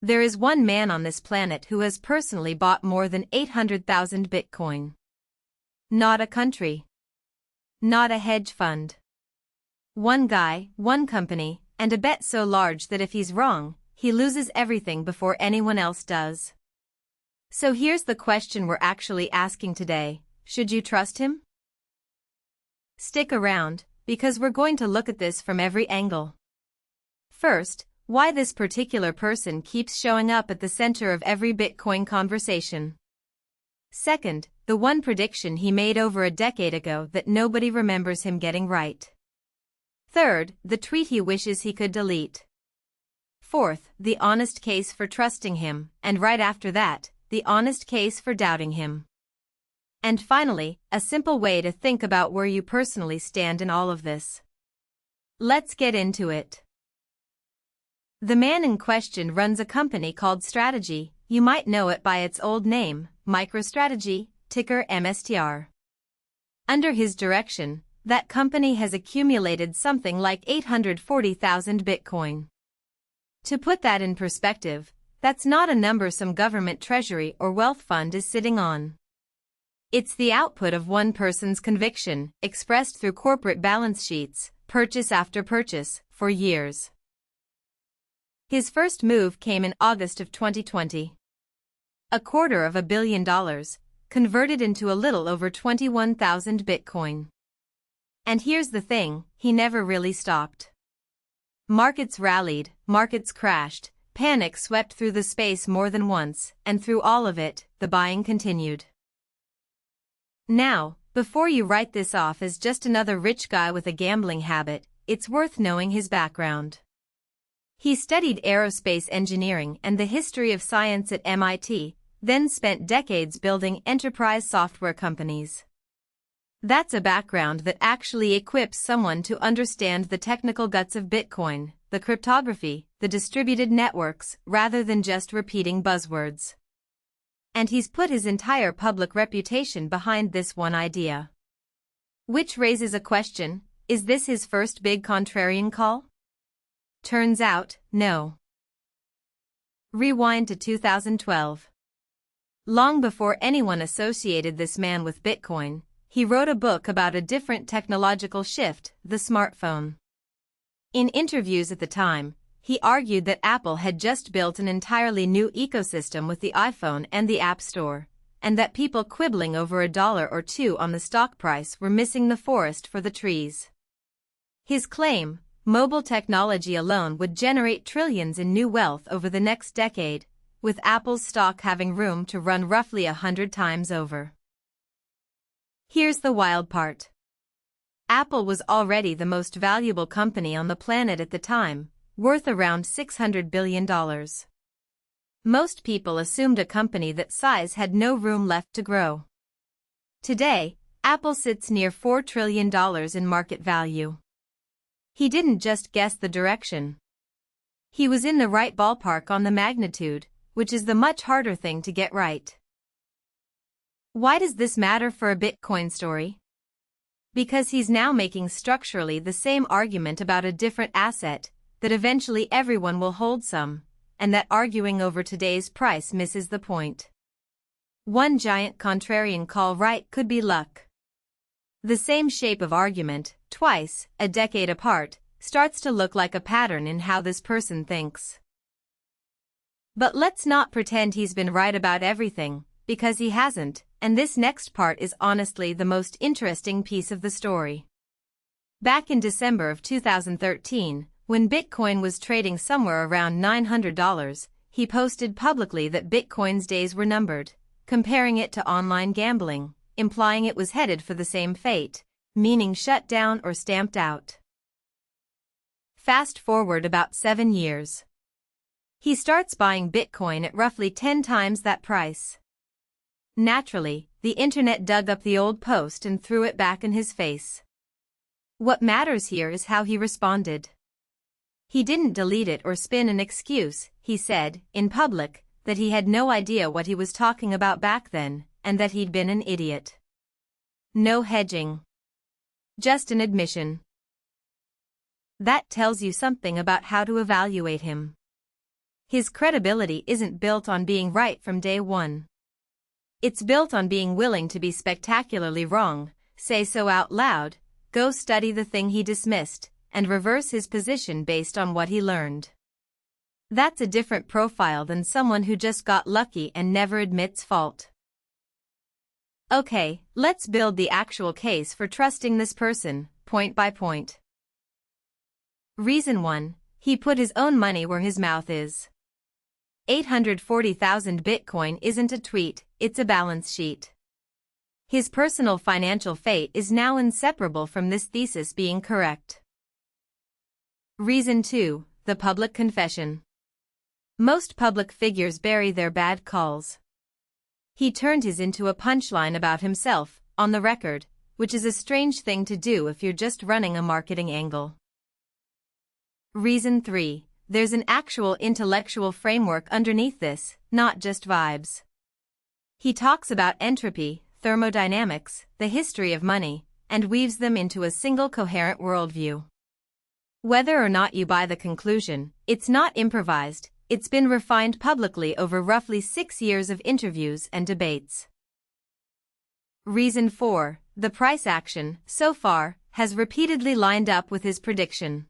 There is one man on this planet who has personally bought more than 800,000 Bitcoin. Not a country. Not a hedge fund. One guy, one company, and a bet so large that if he's wrong, he loses everything before anyone else does. So here's the question we're actually asking today: should you trust him? Stick around, because we're going to look at this from every angle. First, why this particular person keeps showing up at the center of every Bitcoin conversation. Second, the one prediction he made over a decade ago that nobody remembers him getting right. Third, the tweet he wishes he could delete. Fourth, the honest case for trusting him, and right after that, the honest case for doubting him. And finally, a simple way to think about where you personally stand in all of this. Let's get into it. The man in question runs a company called Strategy. You might know it by its old name, MicroStrategy, ticker MSTR. Under his direction, that company has accumulated something like 840,000 Bitcoin. To put that in perspective, that's not a number some government treasury or wealth fund is sitting on. It's the output of one person's conviction, expressed through corporate balance sheets, purchase after purchase, for years. His first move came in August of 2020. $250 million, converted into a little over 21,000 Bitcoin. And here's the thing, he never really stopped. Markets rallied, markets crashed, panic swept through the space more than once, and through all of it, the buying continued. Now, before you write this off as just another rich guy with a gambling habit, it's worth knowing his background. He studied aerospace engineering and the history of science at MIT, then spent decades building enterprise software companies. That's a background that actually equips someone to understand the technical guts of Bitcoin, the cryptography, the distributed networks, rather than just repeating buzzwords. And he's put his entire public reputation behind this one idea. Which raises a question: is this his first big contrarian call? Turns out, no. Rewind to 2012. Long before anyone associated this man with Bitcoin, he wrote a book about a different technological shift, the smartphone. In interviews at the time, he argued that Apple had just built an entirely new ecosystem with the iPhone and the App Store, and that people quibbling over $1 or $2 on the stock price were missing the forest for the trees. His claim: mobile technology alone would generate trillions in new wealth over the next decade, with Apple's stock having room to run roughly 100 times over. Here's the wild part. Apple was already the most valuable company on the planet at the time, worth around $600 billion. Most people assumed a company that size had no room left to grow. Today, Apple sits near $4 trillion in market value. He didn't just guess the direction. He was in the right ballpark on the magnitude, which is the much harder thing to get right. Why does this matter for a Bitcoin story? Because he's now making structurally the same argument about a different asset, that eventually everyone will hold some, and that arguing over today's price misses the point. One giant contrarian call right could be luck. The same shape of argument, twice, a decade apart, starts to look like a pattern in how this person thinks. But let's not pretend he's been right about everything, because he hasn't, and this next part is honestly the most interesting piece of the story. Back in December of 2013, when Bitcoin was trading somewhere around $900, he posted publicly that Bitcoin's days were numbered, comparing it to online gambling, implying it was headed for the same fate, meaning shut down or stamped out. Fast forward about 7 years. He starts buying Bitcoin at roughly 10 times that price. Naturally, the internet dug up the old post and threw it back in his face. What matters here is how he responded. He didn't delete it or spin an excuse. He said, in public, that he had no idea what he was talking about back then, and that he'd been an idiot. No hedging. Just an admission. That tells you something about how to evaluate him. His credibility isn't built on being right from day one. It's built on being willing to be spectacularly wrong, say so out loud, go study the thing he dismissed, and reverse his position based on what he learned. That's a different profile than someone who just got lucky and never admits fault. Okay, let's build the actual case for trusting this person, point by point. Reason 1. He put his own money where his mouth is. 840,000 Bitcoin isn't a tweet, it's a balance sheet. His personal financial fate is now inseparable from this thesis being correct. Reason 2. The public confession. Most public figures bury their bad calls. He turned his into a punchline about himself, on the record, which is a strange thing to do if you're just running a marketing angle. Reason 3. There's an actual intellectual framework underneath this, not just vibes. He talks about entropy, thermodynamics, the history of money, and weaves them into a single coherent worldview. Whether or not you buy the conclusion, it's not improvised, it's been refined publicly over roughly 6 years of interviews and debates. Reason 4. The price action, so far, has repeatedly lined up with his prediction.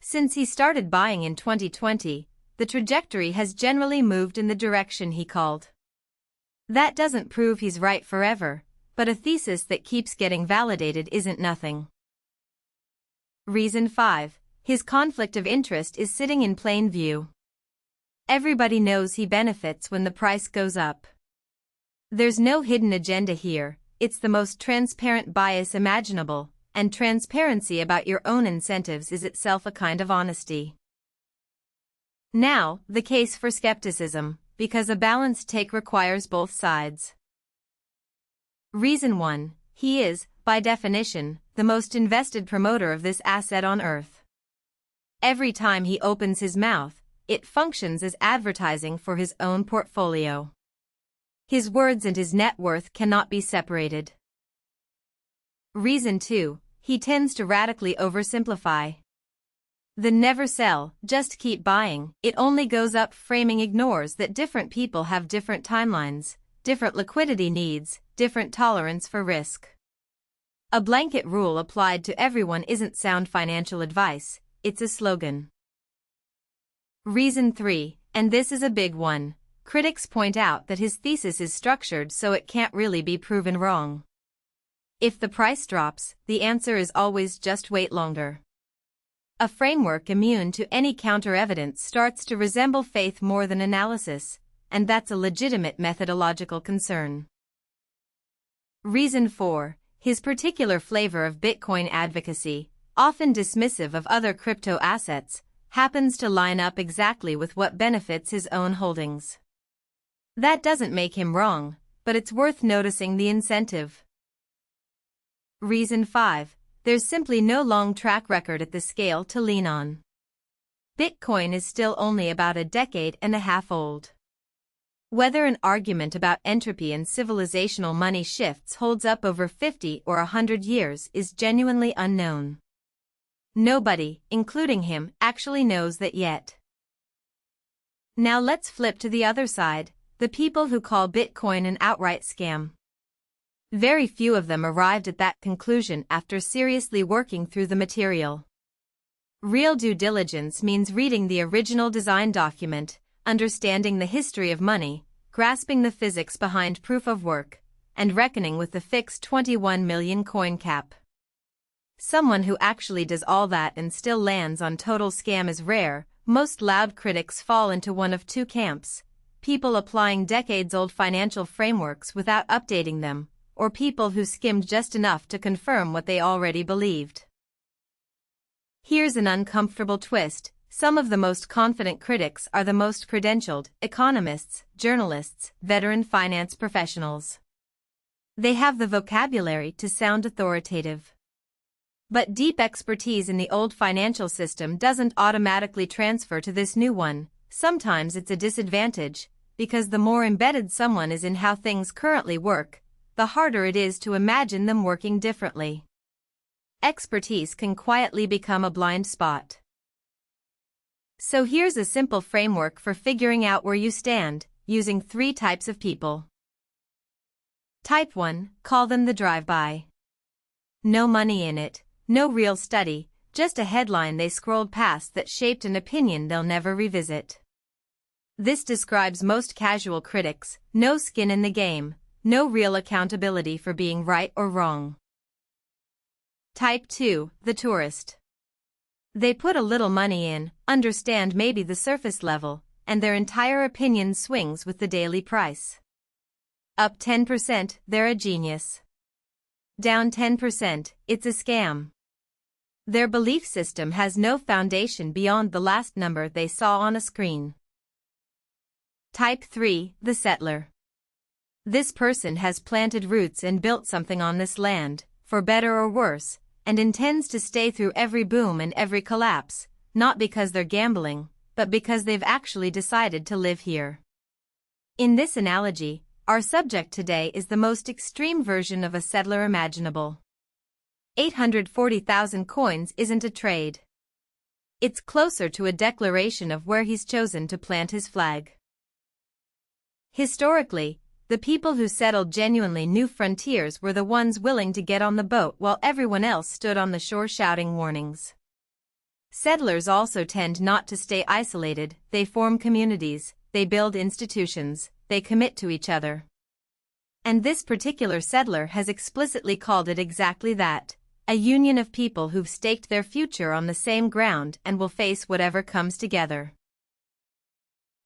Since he started buying in 2020, the trajectory has generally moved in the direction he called. That doesn't prove he's right forever, but a thesis that keeps getting validated isn't nothing. Reason 5. His conflict of interest is sitting in plain view. Everybody knows he benefits when the price goes up. There's no hidden agenda here, it's the most transparent bias imaginable, and transparency about your own incentives is itself a kind of honesty. Now, the case for skepticism, because a balanced take requires both sides. Reason 1. He is, by definition, the most invested promoter of this asset on earth. Every time he opens his mouth, it functions as advertising for his own portfolio. His words and his net worth cannot be separated. Reason 2. He tends to radically oversimplify. The never sell, just keep buying, it only goes up framing ignores that different people have different timelines, different liquidity needs, different tolerance for risk. A blanket rule applied to everyone isn't sound financial advice, it's a slogan. Reason 3, and this is a big one, critics point out that his thesis is structured so it can't really be proven wrong. If the price drops, the answer is always just wait longer. A framework immune to any counter-evidence starts to resemble faith more than analysis, and that's a legitimate methodological concern. Reason 4. His particular flavor of Bitcoin advocacy, often dismissive of other crypto assets, happens to line up exactly with what benefits his own holdings. That doesn't make him wrong, but it's worth noticing the incentive. Reason 5. There's simply no long track record at the scale to lean on. Bitcoin is still only about a decade and a half old. Whether an argument about entropy and civilizational money shifts holds up over 50 or 100 years is genuinely unknown. Nobody, including him, actually knows that yet. Now let's flip to the other side, the people who call Bitcoin an outright scam. Very few of them arrived at that conclusion after seriously working through the material. Real due diligence means reading the original design document, understanding the history of money, grasping the physics behind proof of work, and reckoning with the fixed 21 million coin cap. Someone who actually does all that and still lands on total scam is rare. Most loud critics fall into one of two camps: people applying decades-old financial frameworks without updating them, or people who skimmed just enough to confirm what they already believed. Here's an uncomfortable twist: some of the most confident critics are the most credentialed economists, journalists, veteran finance professionals. They have the vocabulary to sound authoritative. But deep expertise in the old financial system doesn't automatically transfer to this new one. Sometimes it's a disadvantage, because the more embedded someone is in how things currently work, the harder it is to imagine them working differently. Expertise can quietly become a blind spot. So here's a simple framework for figuring out where you stand, using 3 types of people. Type 1, call them the drive-by. No money in it, no real study, just a headline they scrolled past that shaped an opinion they'll never revisit. This describes most casual critics, no skin in the game, no real accountability for being right or wrong. Type 2, the tourist. They put a little money in, understand maybe the surface level, and their entire opinion swings with the daily price. Up 10%, they're a genius. Down 10%, it's a scam. Their belief system has no foundation beyond the last number they saw on a screen. Type 3, the settler. This person has planted roots and built something on this land, for better or worse, and intends to stay through every boom and every collapse, not because they're gambling, but because they've actually decided to live here. In this analogy, our subject today is the most extreme version of a settler imaginable. 840,000 coins isn't a trade. It's closer to a declaration of where he's chosen to plant his flag. Historically, the people who settled genuinely new frontiers were the ones willing to get on the boat while everyone else stood on the shore shouting warnings. Settlers also tend not to stay isolated, they form communities, they build institutions, they commit to each other. And this particular settler has explicitly called it exactly that, a union of people who've staked their future on the same ground and will face whatever comes together.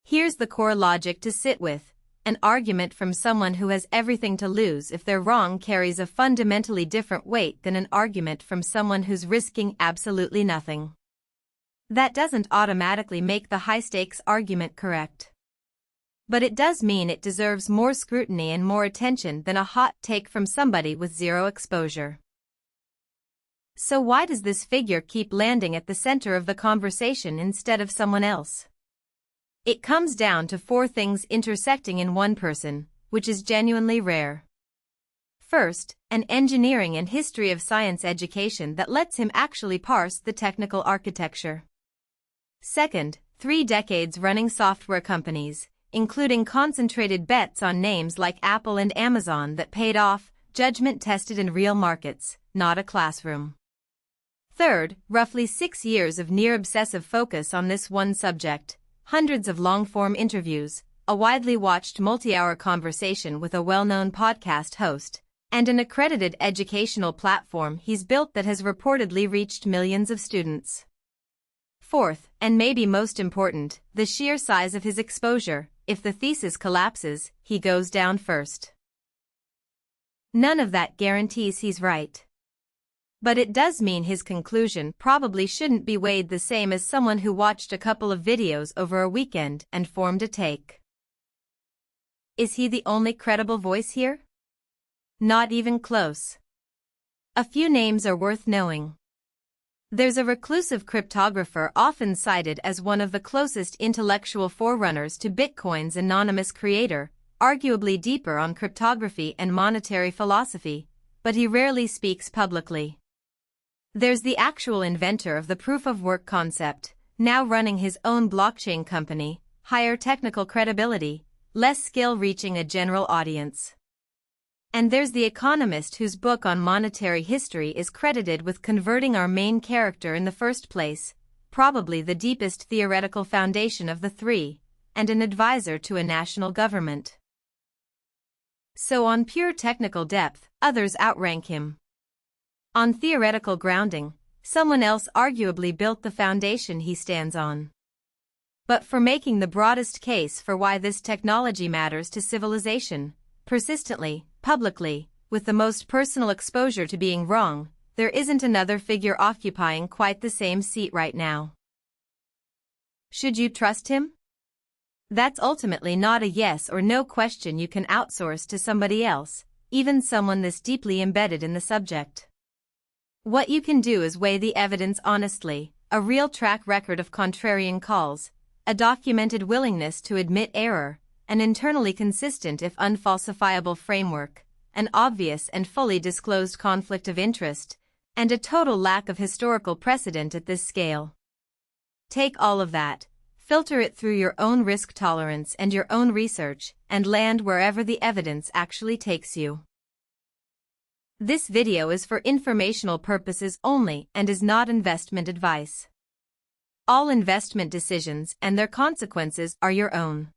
Here's the core logic to sit with. An argument from someone who has everything to lose if they're wrong carries a fundamentally different weight than an argument from someone who's risking absolutely nothing. That doesn't automatically make the high-stakes argument correct. But it does mean it deserves more scrutiny and more attention than a hot take from somebody with zero exposure. So why does this figure keep landing at the center of the conversation instead of someone else? It comes down to 4 things intersecting in one person, which is genuinely rare. First, an engineering and history of science education that lets him actually parse the technical architecture. Second, 3 decades running software companies, including concentrated bets on names like Apple and Amazon that paid off, judgment tested in real markets, not a classroom. Third, roughly 6 years of near-obsessive focus on this one subject, hundreds of long-form interviews, a widely watched multi-hour conversation with a well-known podcast host, and an accredited educational platform he's built that has reportedly reached millions of students. Fourth, and maybe most important, the sheer size of his exposure. If the thesis collapses, he goes down first. None of that guarantees he's right. But it does mean his conclusion probably shouldn't be weighed the same as someone who watched a couple of videos over a weekend and formed a take. Is he the only credible voice here? Not even close. A few names are worth knowing. There's a reclusive cryptographer often cited as one of the closest intellectual forerunners to Bitcoin's anonymous creator, arguably deeper on cryptography and monetary philosophy, but he rarely speaks publicly. There's the actual inventor of the proof-of-work concept, now running his own blockchain company, higher technical credibility, less skill reaching a general audience. And there's the economist whose book on monetary history is credited with converting our main character in the first place, probably the deepest theoretical foundation of the 3, and an advisor to a national government. So on pure technical depth, others outrank him. On theoretical grounding, someone else arguably built the foundation he stands on. But for making the broadest case for why this technology matters to civilization, persistently, publicly, with the most personal exposure to being wrong, there isn't another figure occupying quite the same seat right now. Should you trust him? That's ultimately not a yes or no question you can outsource to somebody else, even someone this deeply embedded in the subject. What you can do is weigh the evidence honestly, a real track record of contrarian calls, a documented willingness to admit error, an internally consistent if unfalsifiable framework, an obvious and fully disclosed conflict of interest, and a total lack of historical precedent at this scale. Take all of that, filter it through your own risk tolerance and your own research, and land wherever the evidence actually takes you. This video is for informational purposes only and is not investment advice. All investment decisions and their consequences are your own.